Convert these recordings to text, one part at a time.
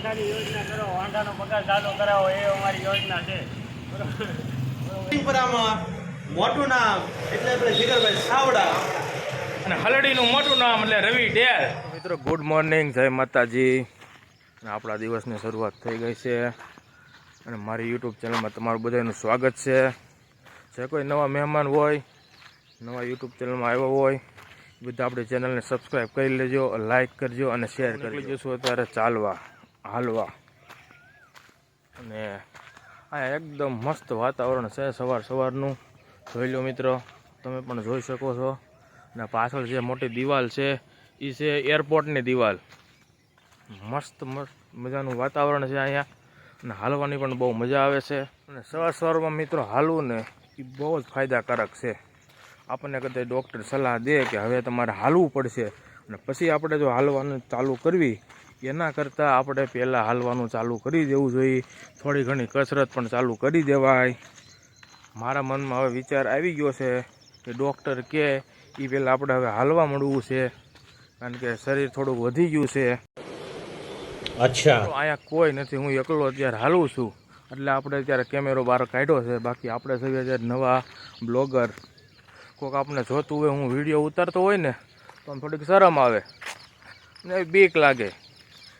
વાંઢાની યોજના કરો, વાંઢાનો પગાર ચાલુ કરાવો, એ અમારી યોજના છે. મોટું નામ એટલે આપણે જીગરભાઈ સાવડા અને હલડીનું મોટું નામ એટલે રવિ ડેર. મિત્રો ગુડ મોર્નિંગ, જય માતાજી. અને આપણા દિવસની શરૂઆત થઈ ગઈ છે અને મારી યુટ્યુબ ચેનલમાં તમારું બધાનું સ્વાગત છે. જે કોઈ નવા મહેમાન હોય, નવા યુટ્યુબ ચેનલમાં આવ્યો હોય, બધા આપણી ચેનલને સબસ્ક્રાઈબ કરી લેજો, લાઇક કરજો અને શેર કરી જશું. અત્યારે ચાલવા હાલવા અને આ એકદમ મસ્ત વાતાવરણ છે સવારનું. જોઈ લો મિત્રો, તમે પણ જોઈ શકો છો. અને પાછળ જે મોટી દિવાલ છે એ છે એરપોર્ટની દિવાલ. મસ્ત મજાનું વાતાવરણ છે અહીંયા અને હાલવાની પણ બહુ મજા આવે છે. અને સવારમાં મિત્રો હાલવું ને એ બહુ જ ફાયદાકારક છે. આપણને કદાચ ડૉક્ટર સલાહ દે કે હવે તમારે હાલવું પડશે અને પછી આપણે જો હાલવાનું ચાલુ કરવી, એના કરતાં આપણે પહેલાં હાલવાનું ચાલુ કરી દેવું જોઈએ. થોડી ઘણી કસરત પણ ચાલુ કરી દેવાય. મારા મનમાં હવે વિચાર આવી ગયો છે કે ડૉક્ટર કહે એ પહેલાં આપણે હવે હાલવા મળવું છે, કારણ કે શરીર થોડુંક વધી ગયું છે. અચ્છા, અહીંયા કોઈ નથી, હું એકલો અત્યારે હાલું છું. એટલે આપણે અત્યારે કેમેરો બહાર કાઢ્યો છે. બાકી આપણે સૌ અત્યારે નવા બ્લોગર. કોઈક આપણે જોતું હોય, હું વિડીયો ઉતારતો હોય ને તો આમ થોડીક શરમ આવે ને બીક લાગે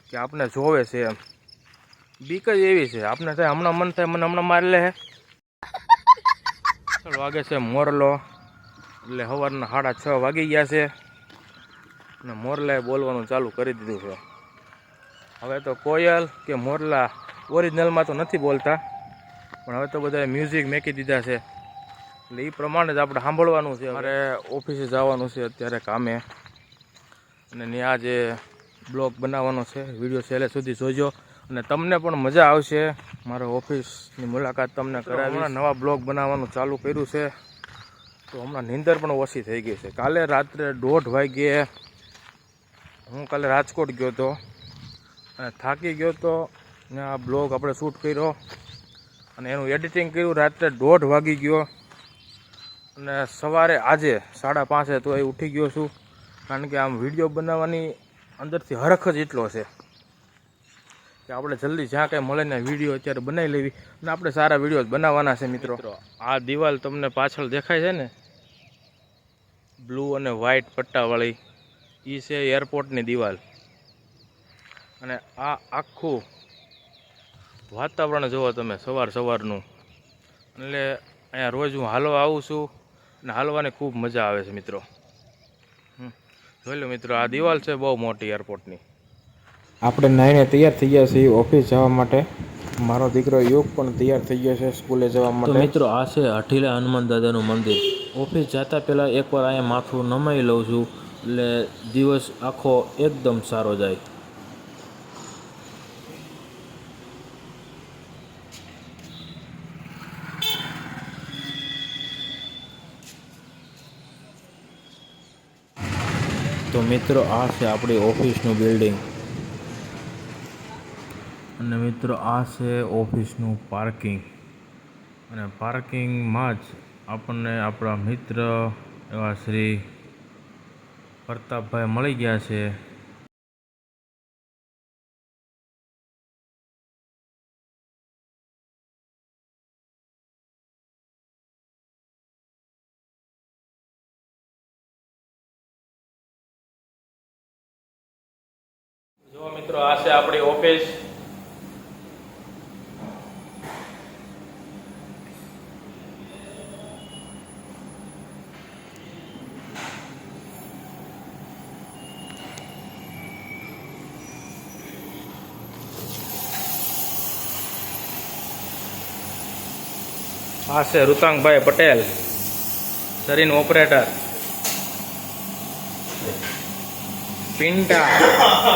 કે આપણે જોવે છે એમ. બીક જ એવી છે, આપણે થાય હમણાં મન થાય મને હમણાં મારી લે. વાગે છે મોરલો, એટલે સવારના 6:30 વાગી ગયા છે અને મોરલાએ બોલવાનું ચાલુ કરી દીધું છે. હવે તો કોયલ કે મોરલા ઓરિજિનલમાં તો નથી બોલતા, પણ હવે તો બધાએ મ્યુઝિક મેકી દીધા છે, એટલે એ પ્રમાણે જ આપણે સાંભળવાનું છે. મારે ઓફિસે જવાનું છે અત્યારે કામે, અને ત્યાં જે બ્લોગ બનાવવાનો છે. વિડીયો છેલ્લે સુધી જોજો અને તમને પણ મજા આવશે. મારો ઓફિસની મુલાકાત તમને કરાવી. હમણાં નવા બ્લોગ બનાવવાનું ચાલુ કર્યું છે, તો હમણાં નીંદર પણ ઓછી થઈ ગઈ છે. કાલે રાત્રે 1:30 વાગ્યે હું કાલે રાજકોટ ગયો હતો અને થાકી ગયો હતો. આ બ્લોગ આપણે શૂટ કર્યો અને એનું એડિટિંગ કર્યું. રાત્રે 1:30 વાગી ગયો અને સવારે આજે 5:30 તો એ ઉઠી ગયો છું, કારણ કે આમ વિડીયો બનાવવાની અંદરથી હરખ જ એટલો છે કે આપણે જલ્દી જ્યાં કંઈ મળે ને વિડીયો અત્યારે બનાવી લેવી અને આપણે સારા વિડીયો બનાવવાના છે. મિત્રો, આ દિવાલ તમને પાછળ દેખાય છે ને, બ્લુ અને વ્હાઇટ પટ્ટાવાળી, એ છે એરપોર્ટની દિવાલ. અને આ આખું વાતાવરણ જુઓ તમે સવારનું. એટલે અહીંયા રોજ હું હાલવા આવું છું અને હાલવાની ખૂબ મજા આવે છે. મિત્રો જોઈ લો મિત્રો, આ દિવાલ છે બહુ મોટી એરપોર્ટની. આપણે નાહીને તૈયાર થઈ ગયા છીએ ઓફિસ જવા માટે. મારો દીકરો યુગ પણ તૈયાર થઈ ગયો છે સ્કૂલે જવા માટે. તો મિત્રો, આ છે હઠીલા હનુમાન દાદાનું મંદિર. ઓફિસ જતાં પહેલાં એકવાર અહીંયા માથું નમાઈ લઉં છું, એટલે દિવસ આખો એકદમ સારો જાય. તો મિત્રો, આ છે આપણી ઓફિસનું બિલ્ડિંગ અને મિત્રો આ છે ઓફિસનું પાર્કિંગ. અને પાર્કિંગમાં જ આપણને આપણા મિત્ર એવા શ્રી પ્રતાપભાઈ મળી ગયા છે. જો મિત્રો, આ છે આપણી ઓફિસ. આ છે ઋતાંગભાઈ પટેલ, સરીન ઓપરેટર. पिंटा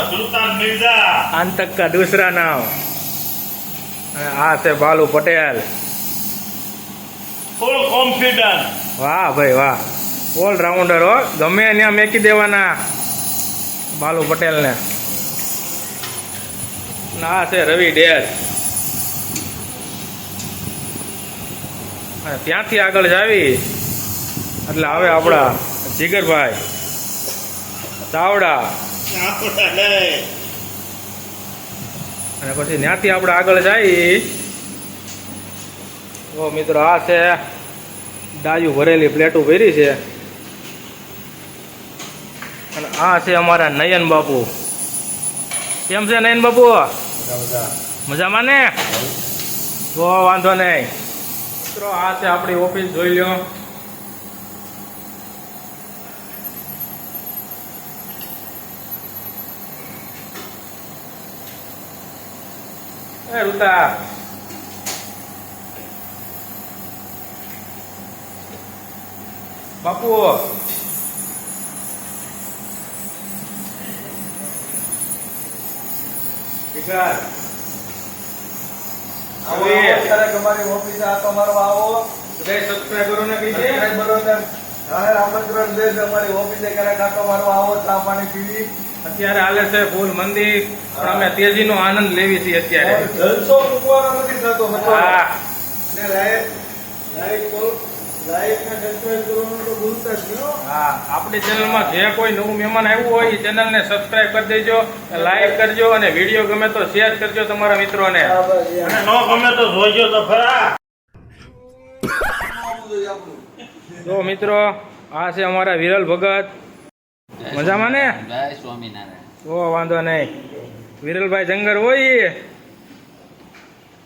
સુલતાન મિર્ઝા, आंतक का दूसरा नाम. आ से बालू पटेल. ફૂલ કોન્ફિડન્સ. वाह भाई वाह, ઓલરાઉન્ડર હો. ગમે ત્યાં મેકી દેવાના બાલુ પટેલ ને. આ છે રવિ ડેર. અને ત્યાંથી આગળ જાવી એટલે આવે આપણા જીગરભાઈ ચાવડા. અને પછી ત્યાંથી આપણે આગળ જઈ. તો મિત્રો આ છે ડાયું ભરેલી પ્લેટો ભરી છે. અને આ છે અમારા નયન બાપુ. કેમ છે નયન બાપુ? મજામાં ને? તો વાંધો નહીં. મિત્રો આ છે આપણી ઓફિસ, જોઈ લો. એ રૂતા, બાપુ વિકાસ આવો ત્યારે તમારી ઓફિસે આતો મારવા આવો. બધા સબસ્ક્રાઇબરો ને કહી દે, સબસ્ક્રાઇબરો ને આમંત્રણ દે અમારી ઓફિસે ક્યારેક આતો મારવા આવો, ચા પાણી પીવી. અત્યારે હાલે છે ફૂલ મંદી, પણ અમે તેજીનો આનંદ લેવી છીએ અત્યારે. જલસો મૂકવાનો નથી થતો. હા ને લાઈક કરો, લાઈક ને સબસ્ક્રાઇબ કરવાનું તો ભૂલતા જ નહીં. હા, આપણી ચેનલમાં જે કોઈ નવું મહેમાન આવ્યું હોય એ ચેનલને સબસ્ક્રાઇબ કરી દેજો, લાઈક કરજો અને વિડીયો ગમે તો શેર કરજો તમારા મિત્રોને. અને ન ગમે તો જોઈજો તો ખરા. તો મિત્રો આ છે અમારા વિરલ ભગત. મજામાં ને? જય સ્વામિનારાયણ. ઓ વાંધો નહીં. વિરલભાઈ જંગર હોય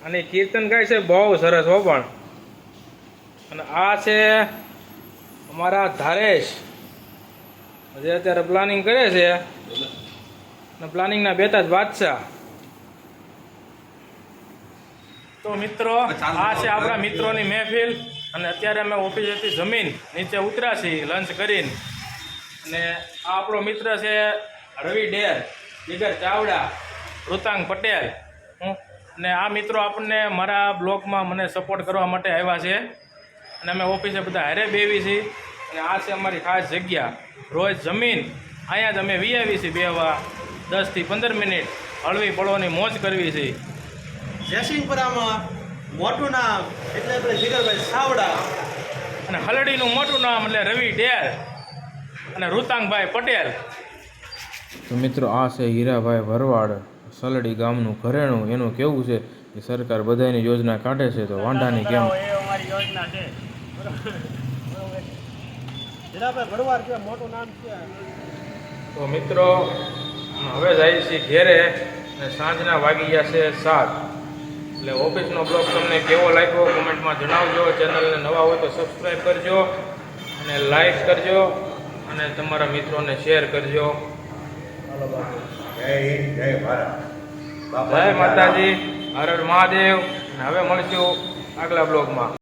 અને કીર્તન ગાય છે બહુ સરસ હો. પણ અને આ છે અમારા ધારેશ, જે અત્યારે પ્લાનિંગ કરે છે અને પ્લાનિંગના બેતા જ બાદશાહ. તો મિત્રો આ છે આપણા મિત્રોની મહેફિલ. અને અત્યારે અમે ઓફિસેથી જમીન નીચે ઉતર્યા છીએ લંચ કરીને. અને આ આપણો મિત્ર છે રવિ ડેર, જીગર ચાવડા, ઋતાંગ પટેલ. અને આ મિત્રો આપણને મારા બ્લોગમાં મને સપોર્ટ કરવા માટે આવ્યા છે. અને અમે ઓફિસે બધા હારે બેવી છીએ. અને આ છે અમારી ખાસ જગ્યા. રોજ જમીન અહીંયા જ અમે વી છીએ બેવા 10 થી 15 મિનિટ હળવી પડવાની મોજ કરવી છે. જયસિંહપુરામાં મોટું નામ એટલે આપણે જીગરભાઈ સાવડા. અને હલડીનું મોટું નામ એટલે રવિ ડેર અને ઋતાંગભાઈ પટેલ. તો મિત્રો આ છે હીરાભાઈ ભરવાડ, સલડી ગામનું ઘરેણું. એનું કેવું છે કે સરકાર બધાની યોજના કાઢે છે તો વાંધાની કેમ. એ અમારી યોજના છે. હીરાભાઈ ભરવાડ કે મોટું નામ છે. તો મિત્રો હવે જાય છે ઘેરે અને સાંજના વાગી ગયા છે 7. એટલે ઓફિસનો બ્લોગ તમને કેવો લાગ્યો કોમેન્ટમાં જણાવજો. ચેનલને નવા હોય તો સબસ્ક્રાઈબ કરજો અને લાઈક કરજો અને તમારા મિત્રોને શેર કરજો. જય હિન્દ, જય ભારત. જય માતાજી, હર હર મહાદેવ. અને હવે મળશું આગલા બ્લોગમાં.